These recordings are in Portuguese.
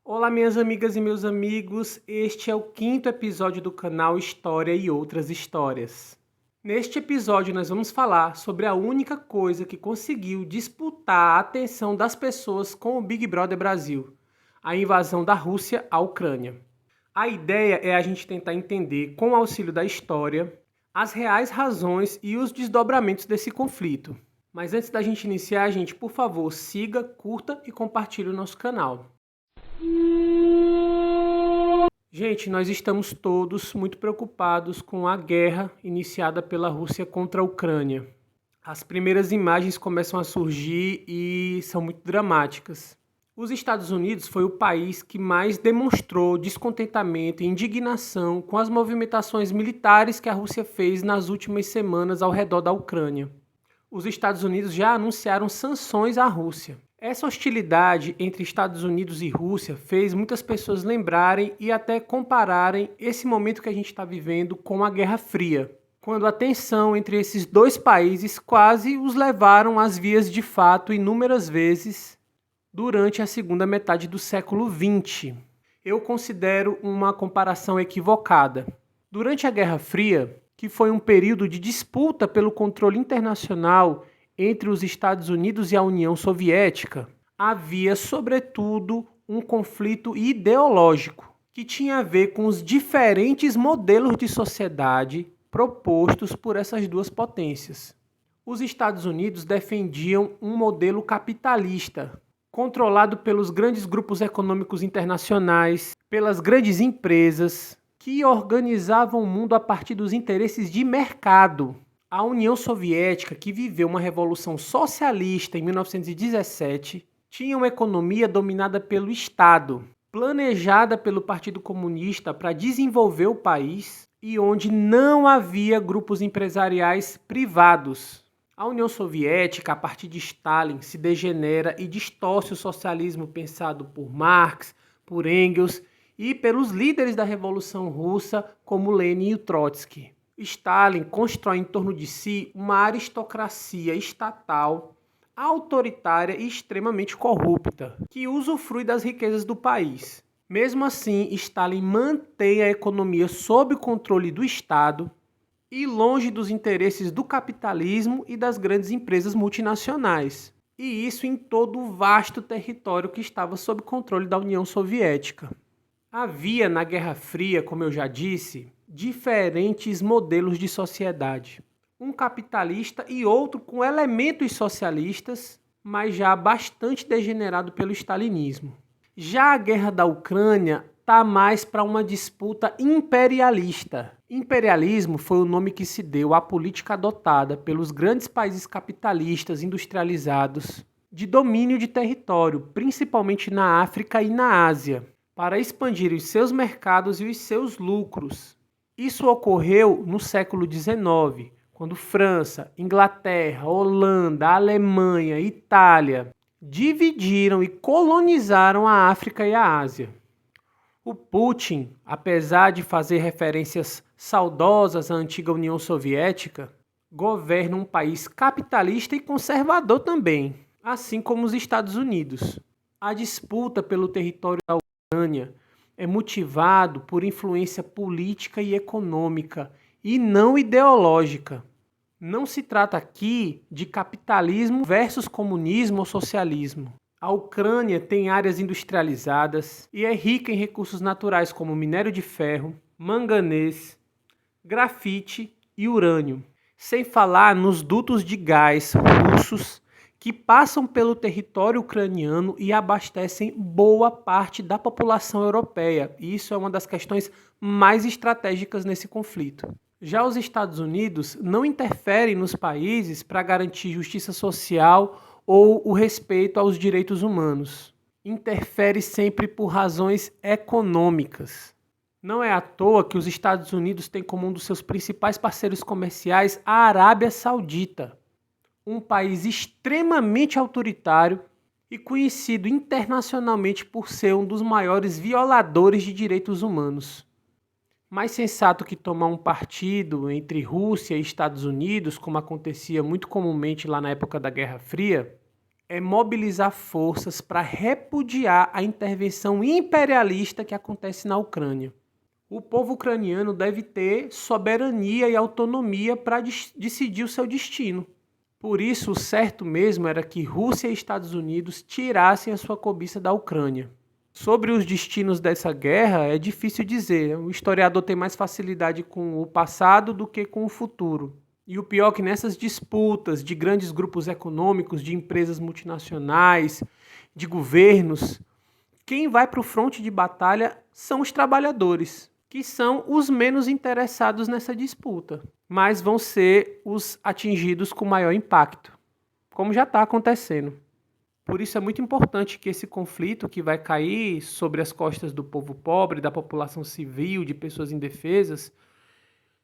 Olá, minhas amigas e meus amigos, este é o quinto episódio do canal História e Outras Histórias. Neste episódio, nós vamos falar sobre a única coisa que conseguiu disputar a atenção das pessoas com o Big Brother Brasil: a invasão da Rússia à Ucrânia. A ideia é a gente tentar entender, com o auxílio da história, as reais razões e os desdobramentos desse conflito. Mas antes da gente iniciar, gente, por favor, siga, curta e compartilhe o nosso canal. Gente, nós estamos todos muito preocupados com a guerra iniciada pela Rússia contra a Ucrânia. As primeiras imagens começam a surgir e são muito dramáticas. Os Estados Unidos foi o país que mais demonstrou descontentamento e indignação com as movimentações militares que a Rússia fez nas últimas semanas ao redor da Ucrânia. Os Estados Unidos já anunciaram sanções à Rússia. Essa hostilidade entre Estados Unidos e Rússia fez muitas pessoas lembrarem e até compararem esse momento que a gente está vivendo com a Guerra Fria, quando a tensão entre esses dois países quase os levaram às vias de fato inúmeras vezes durante a segunda metade do século XX. Eu considero uma comparação equivocada. Durante a Guerra Fria, que foi um período de disputa pelo controle internacional entre os Estados Unidos e a União Soviética, havia, sobretudo, um conflito ideológico que tinha a ver com os diferentes modelos de sociedade propostos por essas duas potências. Os Estados Unidos defendiam um modelo capitalista, controlado pelos grandes grupos econômicos internacionais, pelas grandes empresas, que organizavam o mundo a partir dos interesses de mercado. A União Soviética, que viveu uma revolução socialista em 1917, tinha uma economia dominada pelo Estado, planejada pelo Partido Comunista para desenvolver o país e onde não havia grupos empresariais privados. A União Soviética, a partir de Stalin, se degenera e distorce o socialismo pensado por Marx, por Engels e pelos líderes da Revolução Russa, como Lenin e Trotsky. Stalin constrói em torno de si uma aristocracia estatal, autoritária e extremamente corrupta, que usufrui das riquezas do país. Mesmo assim, Stalin mantém a economia sob o controle do Estado e longe dos interesses do capitalismo e das grandes empresas multinacionais. E isso em todo o vasto território que estava sob controle da União Soviética. Havia na Guerra Fria, como eu já disse, diferentes modelos de sociedade. Um capitalista e outro com elementos socialistas, mas já bastante degenerado pelo stalinismo. Já a Guerra da Ucrânia está mais para uma disputa imperialista. Imperialismo foi o nome que se deu à política adotada pelos grandes países capitalistas industrializados de domínio de território, principalmente na África e na Ásia, para expandir os seus mercados e os seus lucros. Isso ocorreu no século XIX, quando França, Inglaterra, Holanda, Alemanha e Itália dividiram e colonizaram a África e a Ásia. O Putin, apesar de fazer referências saudosas à antiga União Soviética, governa um país capitalista e conservador também, assim como os Estados Unidos. A disputa pelo território da Ucrânia é motivado por influência política e econômica e não ideológica. Não se trata aqui de capitalismo versus comunismo ou socialismo. A Ucrânia tem áreas industrializadas e é rica em recursos naturais como minério de ferro, manganês, grafite e urânio, sem falar nos dutos de gás russos que passam pelo território ucraniano e abastecem boa parte da população europeia. E isso é uma das questões mais estratégicas nesse conflito. Já os Estados Unidos não interferem nos países para garantir justiça social ou o respeito aos direitos humanos. Interfere sempre por razões econômicas. Não é à toa que os Estados Unidos têm como um dos seus principais parceiros comerciais a Arábia Saudita, um país extremamente autoritário e conhecido internacionalmente por ser um dos maiores violadores de direitos humanos. Mais sensato que tomar um partido entre Rússia e Estados Unidos, como acontecia muito comumente lá na época da Guerra Fria, é mobilizar forças para repudiar a intervenção imperialista que acontece na Ucrânia. O povo ucraniano deve ter soberania e autonomia para decidir o seu destino. Por isso, o certo mesmo era que Rússia e Estados Unidos tirassem a sua cobiça da Ucrânia. Sobre os destinos dessa guerra, é difícil dizer. O historiador tem mais facilidade com o passado do que com o futuro. E o pior é que nessas disputas de grandes grupos econômicos, de empresas multinacionais, de governos, quem vai para o fronte de batalha são os trabalhadores, que são os menos interessados nessa disputa, mas vão ser os atingidos com maior impacto, como já está acontecendo. Por isso é muito importante que esse conflito que vai cair sobre as costas do povo pobre, da população civil, de pessoas indefesas,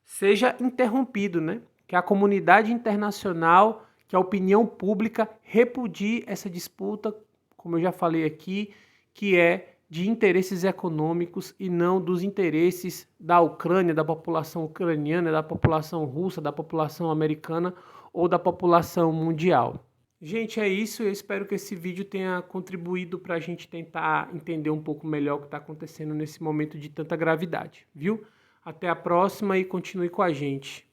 seja interrompido, né? Que a comunidade internacional, que a opinião pública repudie essa disputa, como eu já falei aqui, que é de interesses econômicos e não dos interesses da Ucrânia, da população ucraniana, da população russa, da população americana ou da população mundial. Gente, é isso. Eu espero que esse vídeo tenha contribuído para a gente tentar entender um pouco melhor o que está acontecendo nesse momento de tanta gravidade, viu? Até a próxima e continue com a gente.